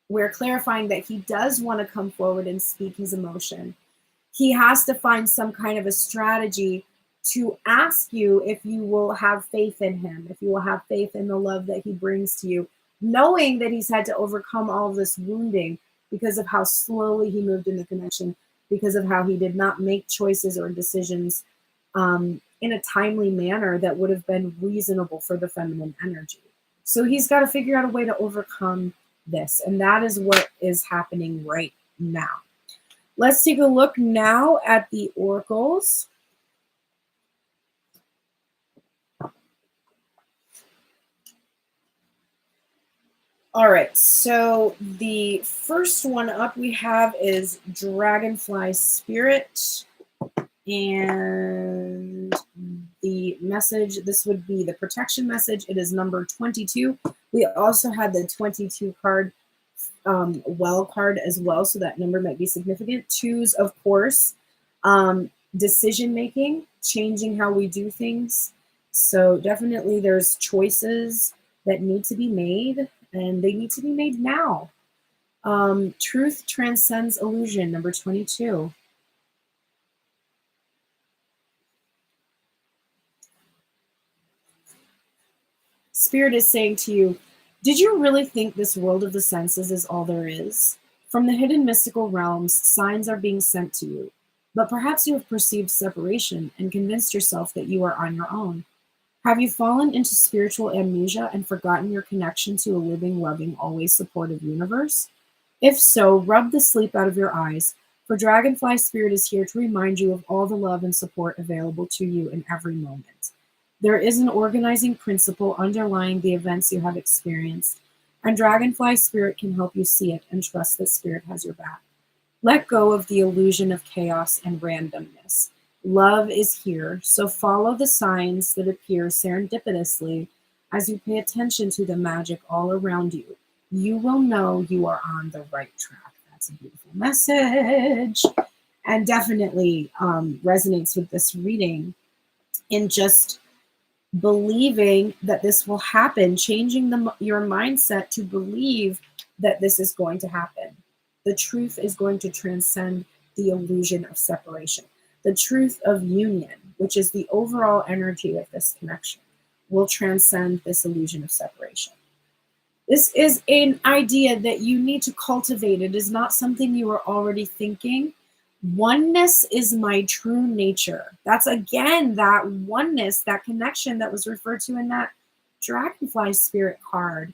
We're clarifying that he does want to come forward and speak his emotion. He has to find some kind of a strategy to ask you if you will have faith in him, if you will have faith in the love that he brings to you, knowing that he's had to overcome all of this wounding because of how slowly he moved in the connection, because of how he did not make choices or decisions in a timely manner that would have been reasonable for the feminine energy. So he's got to figure out a way to overcome this. And that is what is happening right now. Let's take a look now at the oracles. All right, so the first one up we have is Dragonfly Spirit. And the message, this would be the protection message. It is number 22. We also had the 22 card, well card as well, so that number might be significant. Twos, of course. Decision making, changing how we do things. So definitely there's choices that need to be made, and they need to be made now. Truth transcends illusion, number 22. Spirit is saying to you, did you really think this world of the senses is all there is? From the hidden mystical realms, signs are being sent to you. But perhaps you have perceived separation and convinced yourself that you are on your own. Have you fallen into spiritual amnesia and forgotten your connection to a living, loving, always supportive universe? If so, rub the sleep out of your eyes, for Dragonfly Spirit is here to remind you of all the love and support available to you in every moment. There is an organizing principle underlying the events you have experienced, and Dragonfly Spirit can help you see it and trust that Spirit has your back. Let go of the illusion of chaos and randomness. Love is here, so follow the signs that appear serendipitously as you pay attention to the magic all around you. You will know you are on the right track. That's a beautiful message, and definitely resonates with this reading in just believing that this will happen, changing your mindset to believe that this is going to happen. The truth is going to transcend the illusion of separation. The truth of union, which is the overall energy of this connection, will transcend this illusion of separation. This is an idea that you need to cultivate. It is not something you are already thinking. Oneness is my true nature. That's again that oneness, that connection that was referred to in that Dragonfly Spirit card.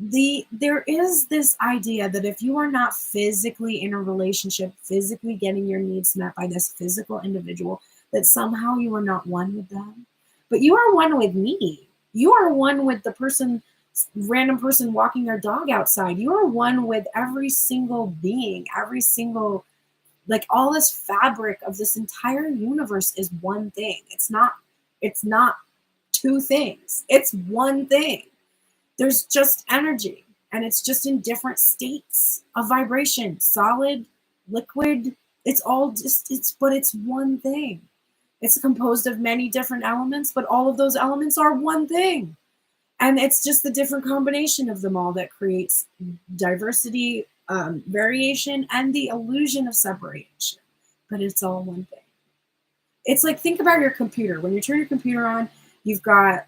There is this idea that if you are not physically in a relationship, physically getting your needs met by this physical individual, that somehow you are not one with them. But you are one with me. You are one with the person, random person walking their dog outside. You are one with every single being, every single, like all this fabric of this entire universe is one thing. It's not two things. It's one thing. There's just energy, and it's just in different states of vibration, solid, liquid. It's all just, but it's one thing. It's composed of many different elements, but all of those elements are one thing. And it's just the different combination of them all that creates diversity, variation, and the illusion of separation. But it's all one thing. It's like, think about your computer. When you turn your computer on, you've got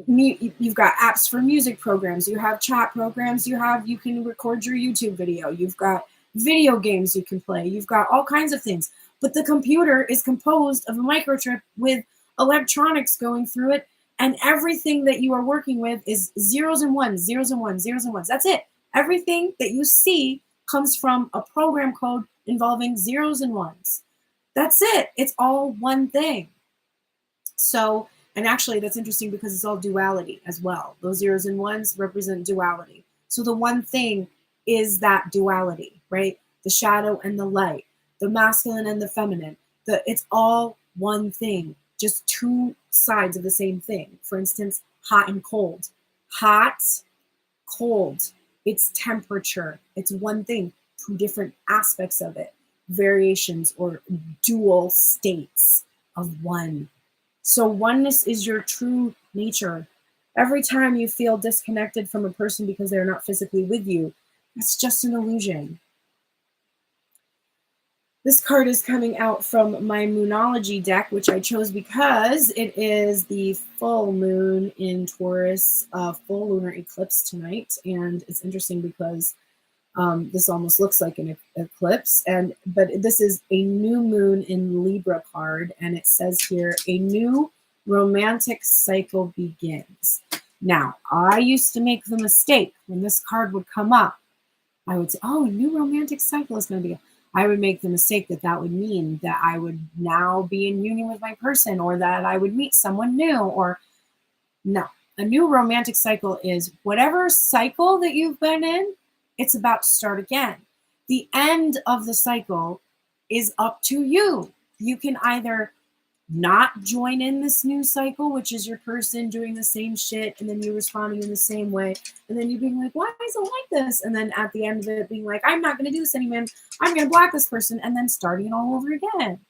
apps for music programs, you have chat programs, you can record your YouTube video, you've got video games you can play, you've got all kinds of things. But the computer is composed of a microchip with electronics going through it, and everything that you are working with is zeros and ones, zeros and ones, zeros and ones. That's it. Everything that you see comes from a program code involving zeros and ones. That's it. It's all one thing. So, and actually that's interesting because it's all duality as well. Those zeros and ones represent duality. So the one thing is that duality, right? The shadow and the light, the masculine and the feminine. It's all one thing, just two sides of the same thing. For instance, hot and cold. Hot, cold. It's temperature. It's one thing, two different aspects of it, variations or dual states of one. So oneness is your true nature. Every time you feel disconnected from a person because they're not physically with you, that's just an illusion. This card is coming out from my Moonology deck, which I chose because it is the full moon in Taurus, full lunar eclipse tonight. And it's interesting because this almost looks like an eclipse, but this is a new moon in Libra card, and it says here, a new romantic cycle begins. Now, I used to make the mistake when this card would come up. I would say, oh, new romantic cycle is going to begin. I would make the mistake that would mean that I would now be in union with my person, or that I would meet someone new, or no. A new romantic cycle is whatever cycle that you've been in, it's about to start again. The end of the cycle is up to you. You can either not join in this new cycle, which is your person doing the same shit, and then you responding in the same way, and then you being like, why is it like this? And then at the end of it being like, I'm not going to do this anymore. I'm going to block this person, and then starting it all over again.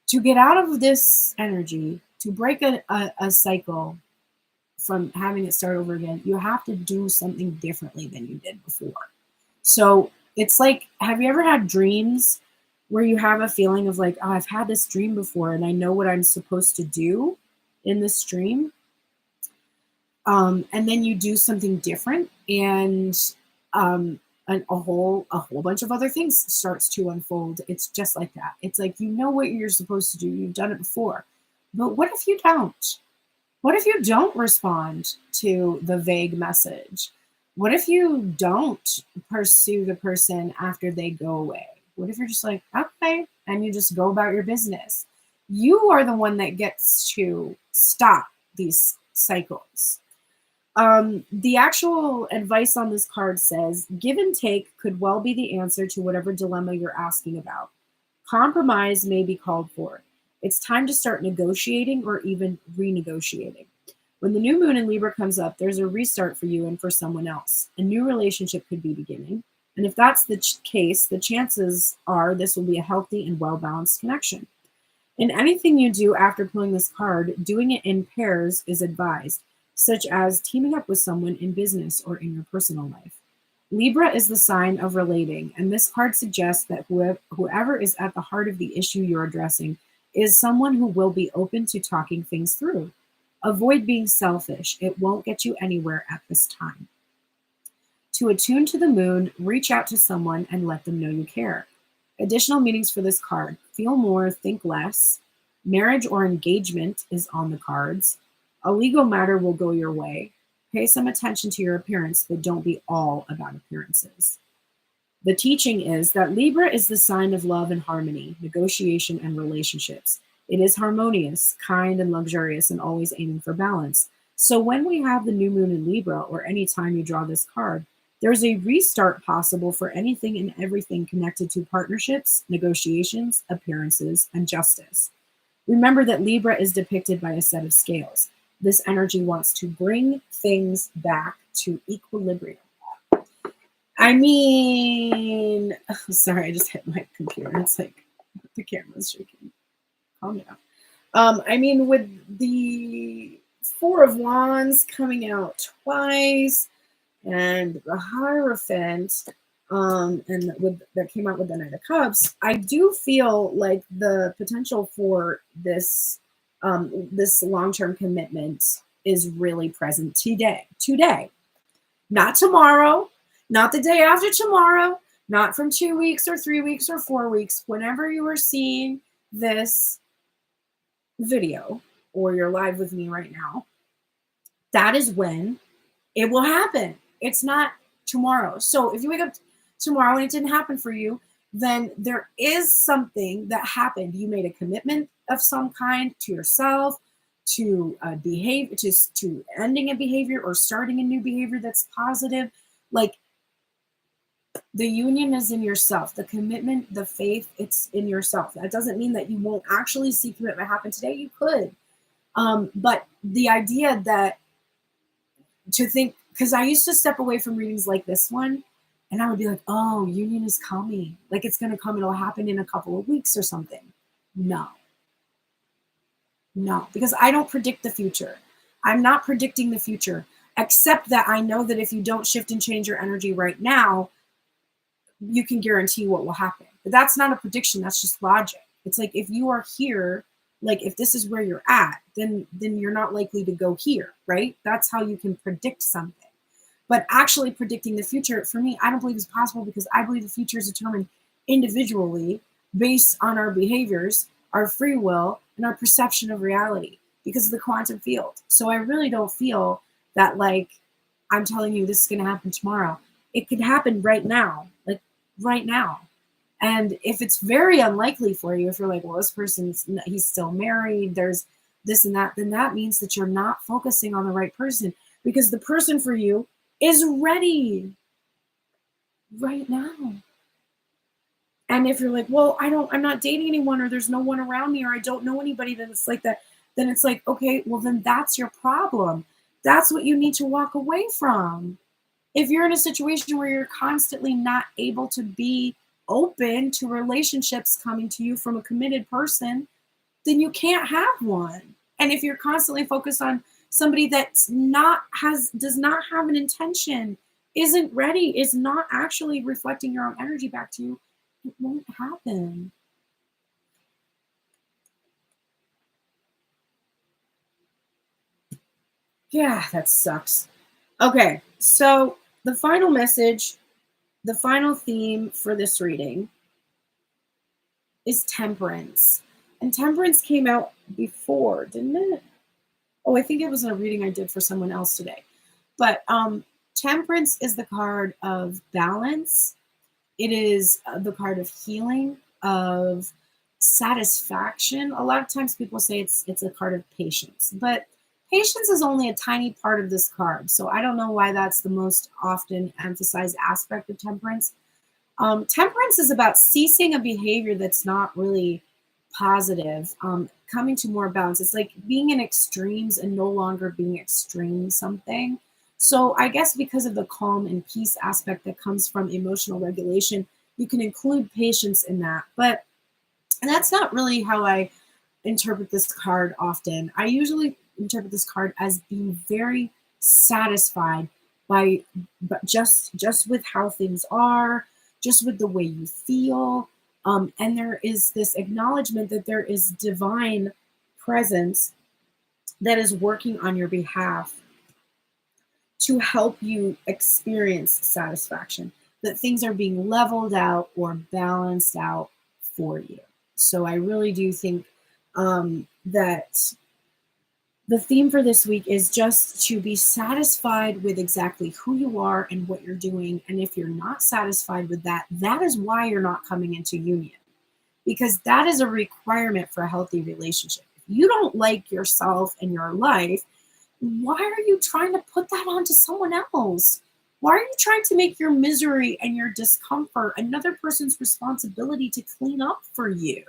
To get out of this energy, to break a cycle from having it start over again, you have to do something differently than you did before. So it's like, have you ever had dreams where you have a feeling of like, oh, I've had this dream before and I know what I'm supposed to do in this dream? And then you do something different, and a whole bunch of other things starts to unfold. It's just like that. It's like, you know what you're supposed to do. You've done it before. But what if you don't? What if you don't respond to the vague message? What if you don't pursue the person after they go away? What if you're just like, okay, and you just go about your business? You are the one that gets to stop these cycles. The actual advice on this card says, give and take could well be the answer to whatever dilemma you're asking about. Compromise may be called for. It's time to start negotiating or even renegotiating. When the new moon in Libra comes up, there's a restart for you and for someone else. A new relationship could be beginning. And if that's the case, the chances are this will be a healthy and well-balanced connection. In anything you do after pulling this card, doing it in pairs is advised, such as teaming up with someone in business or in your personal life. Libra is the sign of relating, and this card suggests that whoever is at the heart of the issue you're addressing is someone who will be open to talking things through. Avoid being selfish. It won't get you anywhere at this time. To attune to the moon, reach out to someone and let them know you care. Additional meanings for this card: feel more, think less. Marriage or engagement is on the cards. A legal matter will go your way. Pay some attention to your appearance, but don't be all about appearances. The teaching is that Libra is the sign of love and harmony, negotiation, and relationships. It is harmonious, kind, and luxurious, and always aiming for balance. So when we have the new moon in Libra, or any time you draw this card, there's a restart possible for anything and everything connected to partnerships, negotiations, appearances, and justice. Remember that Libra is depicted by a set of scales. This energy wants to bring things back to equilibrium. I mean, sorry, I just hit my computer. It's like the camera's shaking. Calm down. I mean, with the Four of Wands coming out twice, and the Hierophant, and that came out with the Knight of Cups, I do feel like the potential for this this long-term commitment is really present today, not tomorrow, not the day after tomorrow, not from 2 weeks or 3 weeks or 4 weeks. Whenever you are seeing this video or you're live with me right now, that is when it will happen. It's not tomorrow. So if you wake up tomorrow and it didn't happen for you, then there is something that happened. You made a commitment of some kind to yourself, to behave, to ending a behavior or starting a new behavior that's positive. Like, the union is in yourself. The commitment, the faith, it's in yourself. That doesn't mean that you won't actually see commitment happen today. You could. But the idea that to think, because I used to step away from readings like this one, and I would be like, oh, union is coming. Like, it's going to come. It'll happen in a couple of weeks or something. No, because I don't predict the future. I'm not predicting the future, except that I know that if you don't shift and change your energy right now, you can guarantee what will happen. But that's not a prediction. That's just logic. It's like, if you are here, like if this is where you're at, then you're not likely to go here, right? That's how you can predict something. But actually predicting the future, for me, I don't believe is possible, because I believe the future is determined individually based on our behaviors, our free will, and our perception of reality because of the quantum field. So I really don't feel that, like, I'm telling you this is going to happen tomorrow. It could happen right now, like right now. And if it's very unlikely for you, if you're like, well, this person's, he's still married, there's this and that, then that means that you're not focusing on the right person, because the person for you is ready right now. And if you're like, well, I'm not dating anyone, or there's no one around me, or I don't know anybody, then it's like that. Then it's like, okay, well, then that's your problem. That's what you need to walk away from. If you're in a situation where you're constantly not able to be open to relationships coming to you from a committed person, then you can't have one. And if you're constantly focused on somebody that's does not have an intention, isn't ready, is not actually reflecting your own energy back to you, it won't happen. Yeah, that sucks. Okay, so the final message, the final theme for this reading is temperance. And temperance came out before, didn't it? Oh, I think it was in a reading I did for someone else today. But temperance is the card of balance. It is the card of healing, of satisfaction. A lot of times people say it's a card of patience, but patience is only a tiny part of this card. So I don't know why that's the most often emphasized aspect of temperance. Temperance is about ceasing a behavior that's not really positive, coming to more balance. It's like being in extremes and no longer being extreme something. So I guess because of the calm and peace aspect that comes from emotional regulation, you can include patience in that. But that's not really how I interpret this card often. I usually interpret this card as being very satisfied by just with how things are, just with the way you feel. And there is this acknowledgement that there is divine presence that is working on your behalf to help you experience satisfaction, that things are being leveled out or balanced out for you. So I really do think that the theme for this week is just to be satisfied with exactly who you are and what you're doing. And if you're not satisfied with that, that is why you're not coming into union, because that is a requirement for a healthy relationship. If you don't like yourself and your life, why are you trying to put that onto someone else? Why are you trying to make your misery and your discomfort another person's responsibility to clean up for you,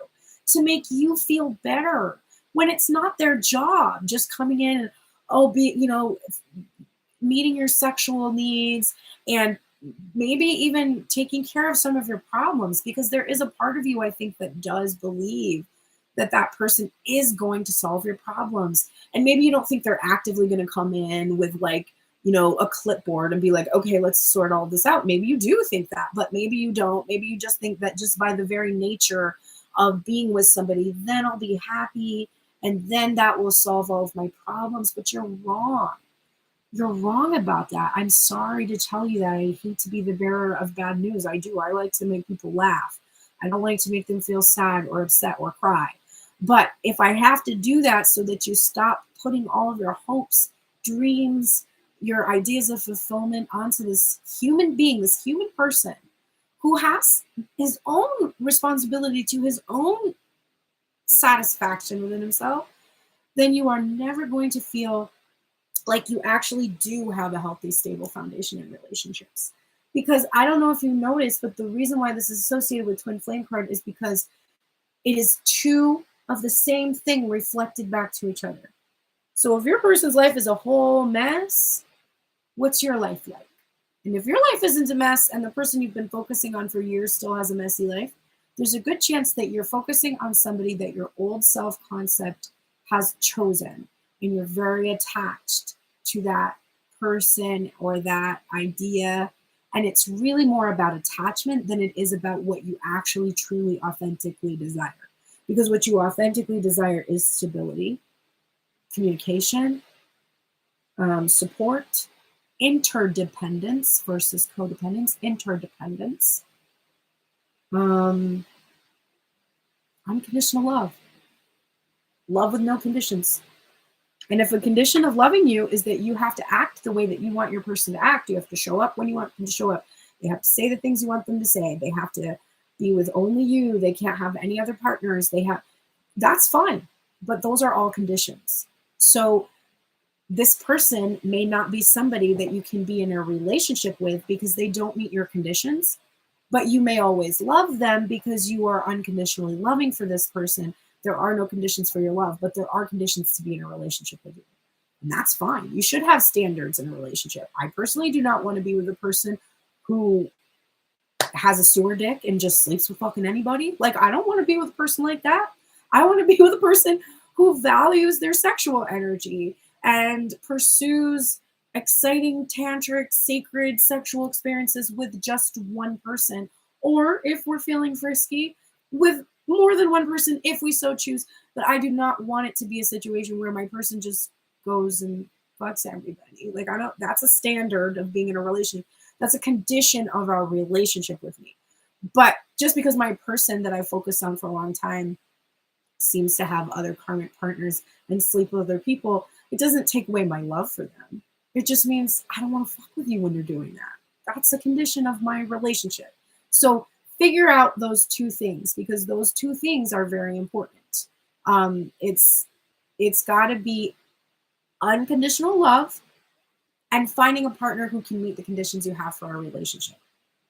to make you feel better, when it's not their job? Just coming in and, meeting your sexual needs and maybe even taking care of some of your problems, because there is a part of you, I think, that does believe that that person is going to solve your problems. And maybe you don't think they're actively going to come in with a clipboard and be like, okay, let's sort all this out. Maybe you do think that, but maybe you don't. Maybe you just think that just by the very nature of being with somebody, then I'll be happy and then that will solve all of my problems. But you're wrong. You're wrong about that. I'm sorry to tell you that. I hate to be the bearer of bad news. I do. I like to make people laugh. I don't like to make them feel sad or upset or cry. But if I have to do that so that you stop putting all of your hopes, dreams, your ideas of fulfillment onto this human being, this human person who has his own responsibility to his own satisfaction within himself, then you are never going to feel like you actually do have a healthy, stable foundation in relationships. Because I don't know if you noticed, but the reason why this is associated with twin flame card is because it is two of the same thing reflected back to each other. So if your person's life is a whole mess, what's your life like? And if your life isn't a mess and the person you've been focusing on for years still has a messy life, there's a good chance that you're focusing on somebody that your old self-concept has chosen, and you're very attached to that person or that idea. And it's really more about attachment than it is about what you actually, truly, authentically desire. Because what you authentically desire is stability, communication, support, interdependence versus codependence, interdependence, unconditional love with no conditions. And if a condition of loving you is that you have to act the way that you want your person to act, you have to show up when you want them to show up, they have to say the things you want them to say, they have to be with only you, they can't have any other partners, that's fine, but those are all conditions. So this person may not be somebody that you can be in a relationship with because they don't meet your conditions, but you may always love them because you are unconditionally loving for this person. There are no conditions for your love, but there are conditions to be in a relationship with you. And that's fine. You should have standards in a relationship. I personally do not want to be with a person who has a sewer dick and just sleeps with fucking anybody. Like, I don't want to be with a person like that. I want to be with a person who values their sexual energy and pursues exciting, tantric, sacred sexual experiences with just one person. Or if we're feeling frisky, with more than one person, if we so choose. But I do not want it to be a situation where my person just goes and fucks everybody. Like, that's a standard of being in a relationship. That's a condition of our relationship with me. But just because my person that I focused on for a long time seems to have other karmic partners and sleep with other people, it doesn't take away my love for them. It just means I don't want to fuck with you when you're doing that. That's a condition of my relationship. So figure out those two things, because those two things are very important. It's got to be unconditional love and finding a partner who can meet the conditions you have for a relationship.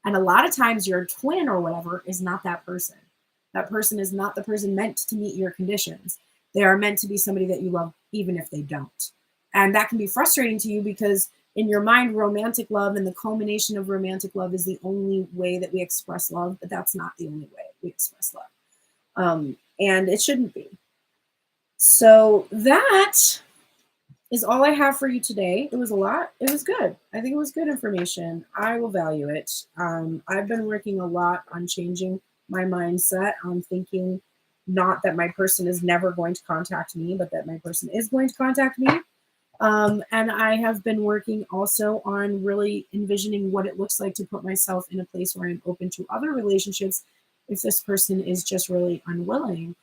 And a lot of times your twin or whatever is not that person. That person is not the person meant to meet your conditions. They are meant to be somebody that you love, even if they don't. And that can be frustrating to you because in your mind, romantic love and the culmination of romantic love is the only way that we express love, but that's not the only way we express love. And it shouldn't be. So that is all I have for you today. It was a lot. It was good. I think it was good information. I will value it. I've been working a lot on changing my mindset on thinking not that my person is never going to contact me, but that my person is going to contact me. And I have been working also on really envisioning what it looks like to put myself in a place where I'm open to other relationships if this person is just really unwilling.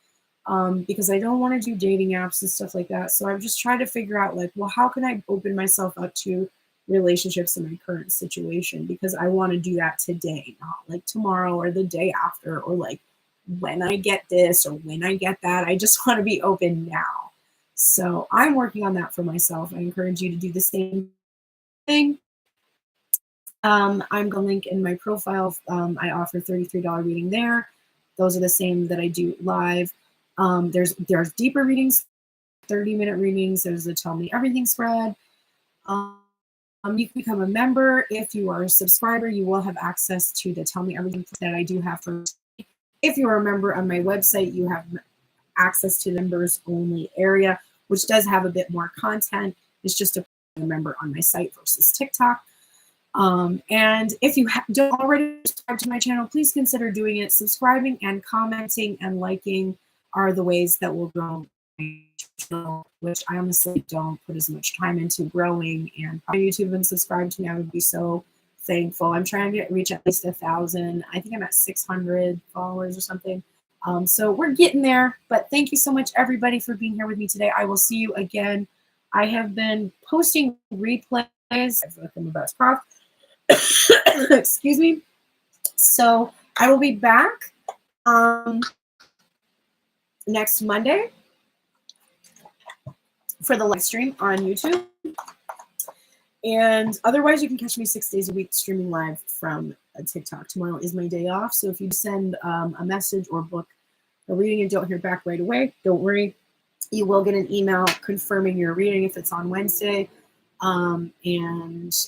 Because I don't want to do dating apps and stuff like that. So I've just tried to figure out, like, well, how can I open myself up to relationships in my current situation? Because I want to do that today, not like tomorrow or the day after, or like when I get this or when I get that. I just want to be open now. So I'm working on that for myself. I encourage you to do the same thing. I'm going to link in my profile. I offer $33 reading there. Those are the same that I do live. There's deeper readings, 30-minute readings. There's the Tell Me Everything spread. You can become a member. If you are a subscriber, you will have access to the Tell Me Everything that I do have for. If you are a member on my website, you have access to the members only area, which does have a bit more content. It's just a member on my site versus TikTok. And if you don't already subscribe to my channel, please consider doing it. Subscribing and commenting and liking are the ways that will grow my channel, which I honestly don't put as much time into growing. And on YouTube and subscribe to me, I would be so thankful. I'm trying to reach at least 1,000. I think I'm at 600 followers or something. So we're getting there. But thank you so much, everybody, for being here with me today. I will see you again. I have been posting replay I feel like I'm about to cough. Excuse me. So I will be back next Monday for the live stream on YouTube. And otherwise, you can catch me 6 days a week streaming live from TikTok. Tomorrow is my day off. So if you send a message or book a reading and don't hear back right away, don't worry. You will get an email confirming your reading if it's on Wednesday. And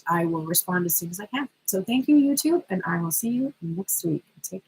I will respond as soon as I can. So thank you, YouTube, and I will see you next week. Take care.